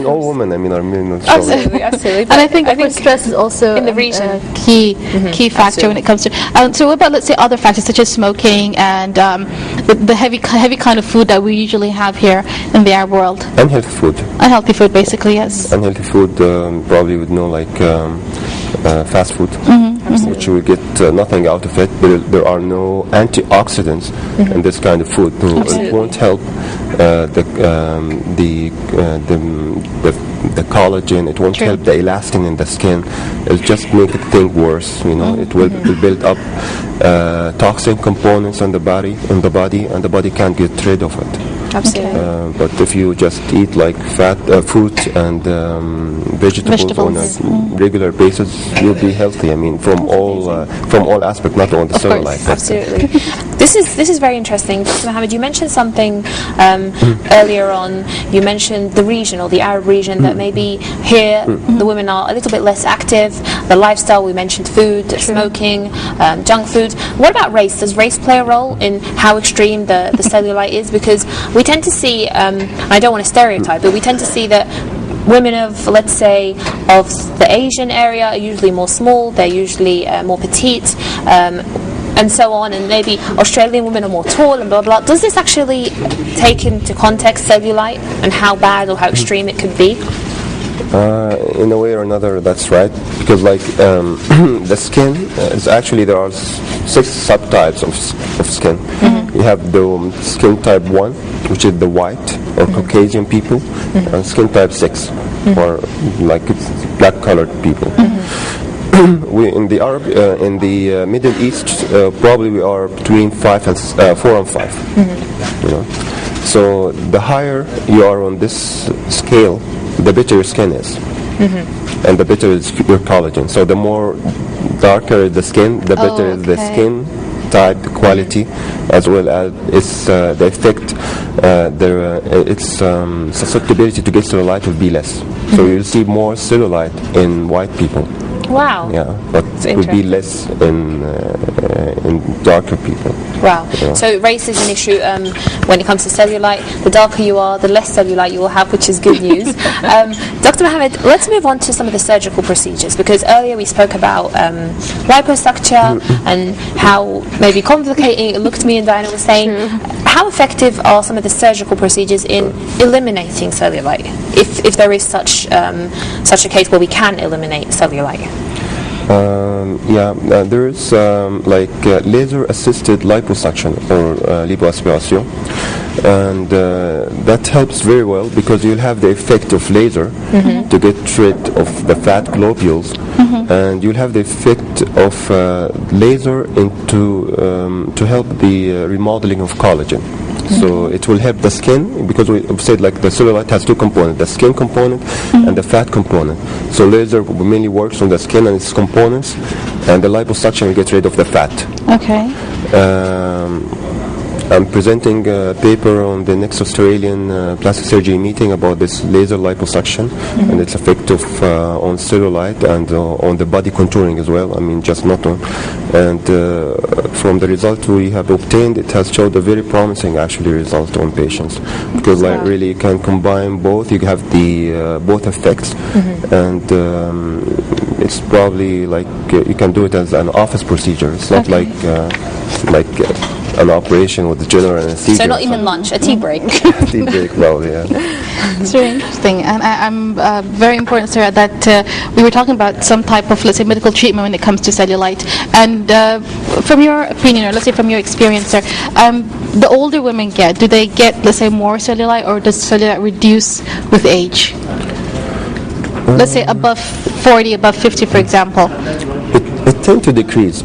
mean, all women, I mean, are menopause. Absolutely. And I think stress is also in the region a key factor when it comes to. So what about, let's say, other factors such as smoking and the heavy kind of food that we usually have here in the Arab world? Unhealthy food. Unhealthy food, basically, yes. Unhealthy food, probably would know, like fast food, which we get nothing out of it. There are no antioxidants in this kind of food. It won't help the collagen. It won't help the elastin in the skin. It'll just make things worse. You know, it will build up toxic components in the body, and the body can't get rid of it. Absolutely. But if you just eat like fruit and vegetables on a regular basis, you'll be healthy. I mean, from all aspects, not only the cellulite. Absolutely. This is very interesting. Dr. Mohammed, you mentioned something earlier on. You mentioned the region, or the Arab region, that maybe here the women are a little bit less active. The lifestyle, we mentioned food, smoking, junk food. What about race? Does race play a role in how extreme the cellulite is? Because we tend to see, I don't want to stereotype, but we tend to see that women of, let's say, of the Asian area are usually more small, they're usually more petite, and so on, and maybe Australian women are more tall and blah blah. Does this actually take into context cellulite and how bad or how extreme it could be? In a way or another, that's right. Because like the skin is actually, there are 6 subtypes of skin. You have the skin type 1, which is the white or Caucasian people, and skin type 6, or like black colored people. We in the Arab, in the Middle East, probably we are between 4 and 5. You know, so the higher you are on this scale, the better your skin is, and the better is your collagen. So the more darker the skin, the better is the skin type, the quality, as well as its the effect, its susceptibility to get cellulite will be less. So you'll see more cellulite in white people. Wow. Yeah, but it will be less in darker people. Wow. Yeah. So race is an issue when it comes to cellulite. The darker you are, the less cellulite you will have, which is good news. Dr. Mohammed, let's move on to some of the surgical procedures, because earlier we spoke about liposuction and how maybe complicating it looked to me, and Diana was saying, how effective are some of the surgical procedures in eliminating cellulite, if there is such a case where we can eliminate cellulite? There is laser-assisted liposuction or lipoaspiration, and that helps very well because you'll have the effect of laser to get rid of the fat globules, and you'll have the effect of laser to help the remodeling of collagen. So it will help the skin, because we've said like the cellulite has 2 components, the skin component and the fat component. So laser mainly works on the skin and its components, and the liposuction will get rid of the fat. Okay. I'm presenting a paper on the next Australian plastic surgery meeting about this laser liposuction and its effect on cellulite and on the body contouring as well. I mean, just not on. And from the result we have obtained, it has showed a very promising actually result on patients, because like really you can combine both. You have the both effects, and it's probably like you can do it as an office procedure. It's not like an operation with the general anesthesia. So not even lunch, a tea break. Tea break, probably, yeah. It's very interesting, and I'm very important, Sarah, that we were talking about some type of, let's say, medical treatment when it comes to cellulite. And from your opinion, or let's say from your experience, sir, the older women get, do they get, let's say, more cellulite, or does cellulite reduce with age? Let's say above 40, above 50, for example. It tends to decrease.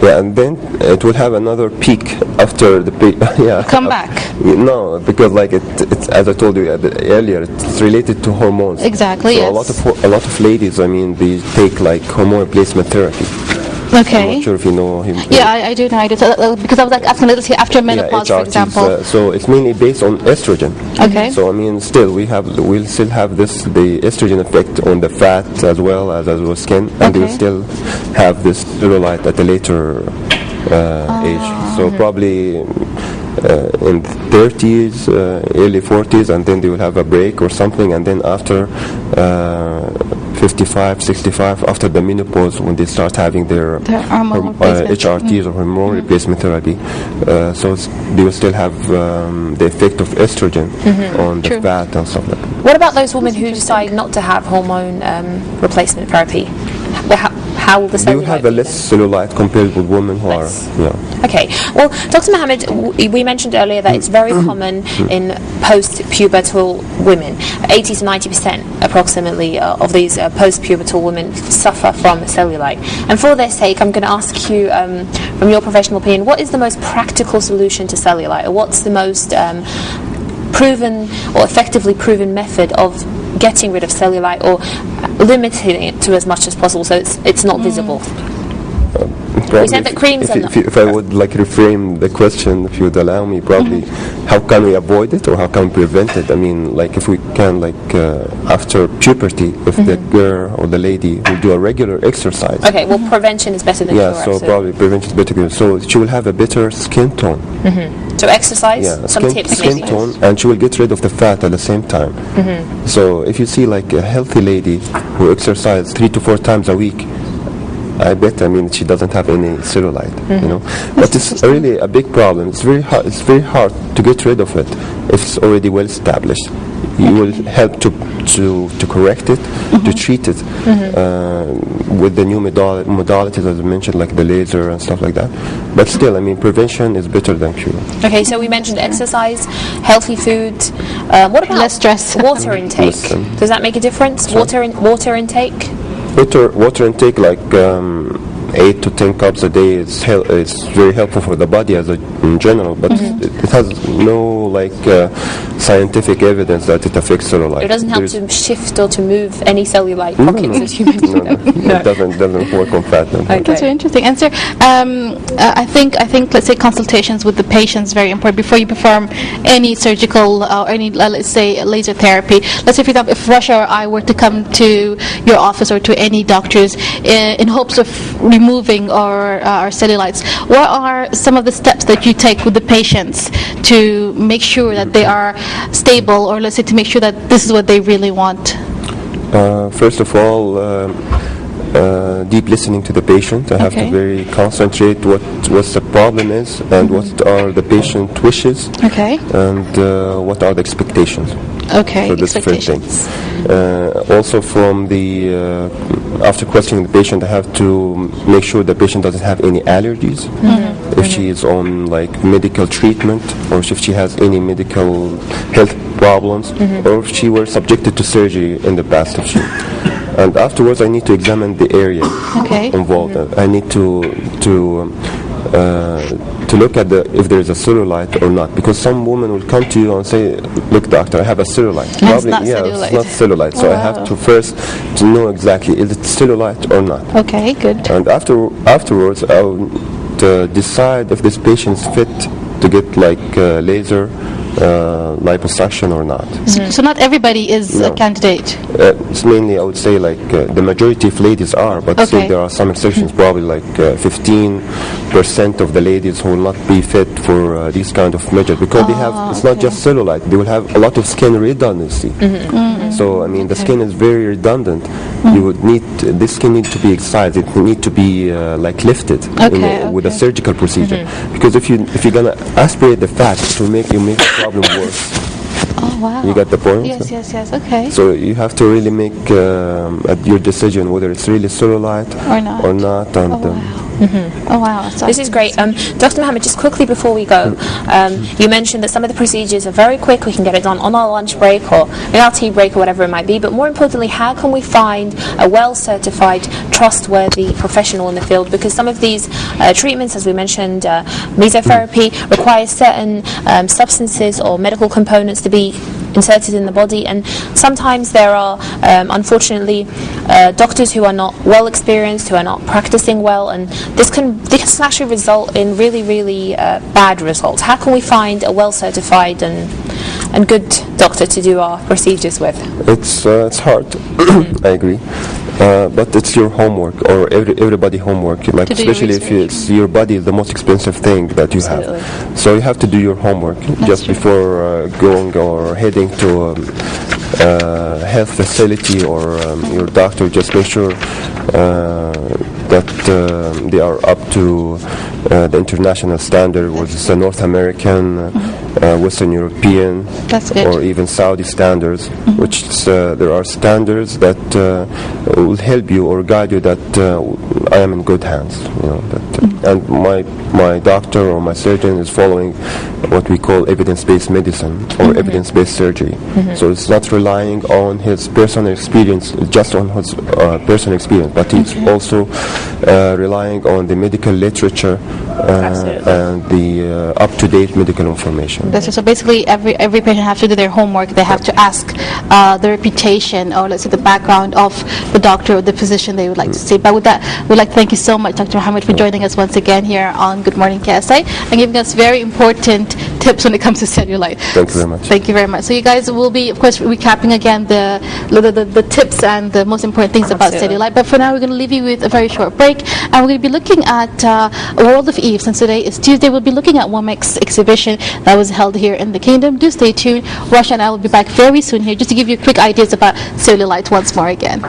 Yeah, and then it will have another peak after the peak. Come back. No, because like it's as I told you earlier, it's related to hormones. Exactly. So yes. a lot of ladies, I mean, they take like hormone replacement therapy. Okay. I'm not sure if you know him. Yeah, I do know. I do. Because I was like asking, let's say after menopause, for example. So it's mainly based on estrogen. Okay. So I mean, we'll still have the estrogen effect on the fat as well as the skin, and we'll still have this cellulite at a later age. So probably in 30s, early 40s, and then they will have a break or something, and then after 55, 65, after the menopause, when they start having their HRTs or hormone replacement therapy, so they will still have the effect of estrogen on the fat and stuff like that. What about those women who decide not to have hormone replacement therapy? How will the cellulite They will have a less cellulite compared with women who are, Okay. Well, Dr. Mohammed, we mentioned earlier that it's very common in post-pubertal women. 80 to 90% approximately of these post-pubertal women suffer from cellulite. And for their sake, I'm going to ask you, from your professional opinion, what is the most practical solution to cellulite? Or what's the most proven or effectively proven method of getting rid of cellulite or limiting it to as much as possible so it's not visible? We said that creams are not. If I would like reframe the question, if you would allow me, probably how can we avoid it or how can we prevent it? I mean, like if we can, like after puberty, if the girl or the lady will do a regular exercise. Okay, well, prevention is better than cure. So probably prevention is better. So she will have a better skin tone. So exercise, some tips skin maybe. tone, and she will get rid of the fat at the same time. So if you see like a healthy lady who exercises 3 to 4 times a week, I bet, I mean, she doesn't have any cellulite, you know. But it's really a big problem. It's very hard. It's very hard to get rid of it if it's already well established. You will help to correct it, to treat it with the new modalities, as I mentioned, like the laser and stuff like that. But still, I mean, prevention is better than cure. Okay, so we mentioned exercise, healthy food. What about less stress? Water intake. Does that make a difference? Water intake. Water intake, like 8 to 10 cups a day, is very helpful for the body in general, but it has no like scientific evidence that it affects cellulite. It doesn't help to shift or to move any cellulite pockets, as you mentioned. It doesn't work on fat. Okay. That's very interesting. And sir, I think let's say consultations with the patient is very important before you perform any surgical or any let's say laser therapy. Let's say, for example, if Russia or I were to come to your office or to any doctors in hopes of removing our cellulites, what are some of the steps that you take with the patients to make sure that they are stable, or let's say to make sure that this is what they really want? First of all, deep listening to the patient. I have to very concentrate what the problem is and what are the patient wishes and what are the expectations. Okay, so that's different things. Also, from the after questioning the patient, I have to make sure the patient doesn't have any allergies. If she is on like medical treatment, or if she has any medical health problems, or if she were subjected to surgery in the past. And afterwards, I need to examine the area involved. I need to look at if there is a cellulite or not, because some women will come to you and say, "Look, doctor, I have a cellulite." Probably, cellulite. It's not cellulite. So I have to first to know exactly is it cellulite or not. Okay, good. And afterwards, I'll decide if this patient is fit to get like laser liposuction or not. So not everybody is a candidate. It's mainly, I would say, like the majority of ladies are, but still there are some exceptions. Probably like 15% of the ladies who will not be fit for these kind of measures, because they have. It's not just cellulite; they will have a lot of skin redundancy. So I mean, the skin is very redundant. You would need this skin needs to be excised. It need to be like lifted with a surgical procedure. Because if you're gonna aspirate the fat, it will make the problem worse. Oh wow! You got the point? Yes. Okay. So you have to really make your decision whether it's really cellulite or not. And, Oh wow! This is great. Dr. Mohammed, just quickly before we go, you mentioned that some of the procedures are very quick. We can get it done on our lunch break or in our tea break or whatever it might be. But more importantly, how can we find a well-certified, trustworthy professional in the field? Because some of these treatments, as we mentioned, mesotherapy, requires certain substances or medical components to be inserted in the body, and sometimes there are unfortunately doctors who are not well experienced, who are not practicing well, and this can actually result in really bad results. How can we find a well certified and good doctor to do our procedures with? It's hard. I agree. But it's your homework, or everybody homework. Like To do your especially if research. it's your body is the most expensive thing that you Absolutely. have. So you have to do your homework just true. before going or heading to health facility or your doctor. Just make sure that they are up to the international standard, which is the North American, Western European, That's good. or even Saudi standards, which there are standards that will help you or guide you that I am in good hands. You know, and my doctor or my surgeon is following what we call evidence-based medicine or evidence-based surgery. So it's not relying on his personal experience, just on his personal experience, but he's also relying on the medical literature and the up-to-date medical information. That's it. So basically, every patient has to do their homework. They have to ask the reputation, or let's say the background of the doctor or the physician they would like to see. But with that, we'd like to thank you so much, Dr. Mohammed, for joining us once again here on Good Morning KSI and giving us very important tips when it comes to cellulite. Thank you very much. Thank you very much. So you guys will be, of course, recapping again the tips and the most important things about Absolutely. cellulite. But for now, we're going to leave you with a very short break, and we're going to be looking at World of Eve. Since today is Tuesday, we'll be looking at WOMEX exhibition that was held here in the Kingdom. Do stay tuned. Rasha and I will be back very soon here just to give you quick ideas about cellulite once more again.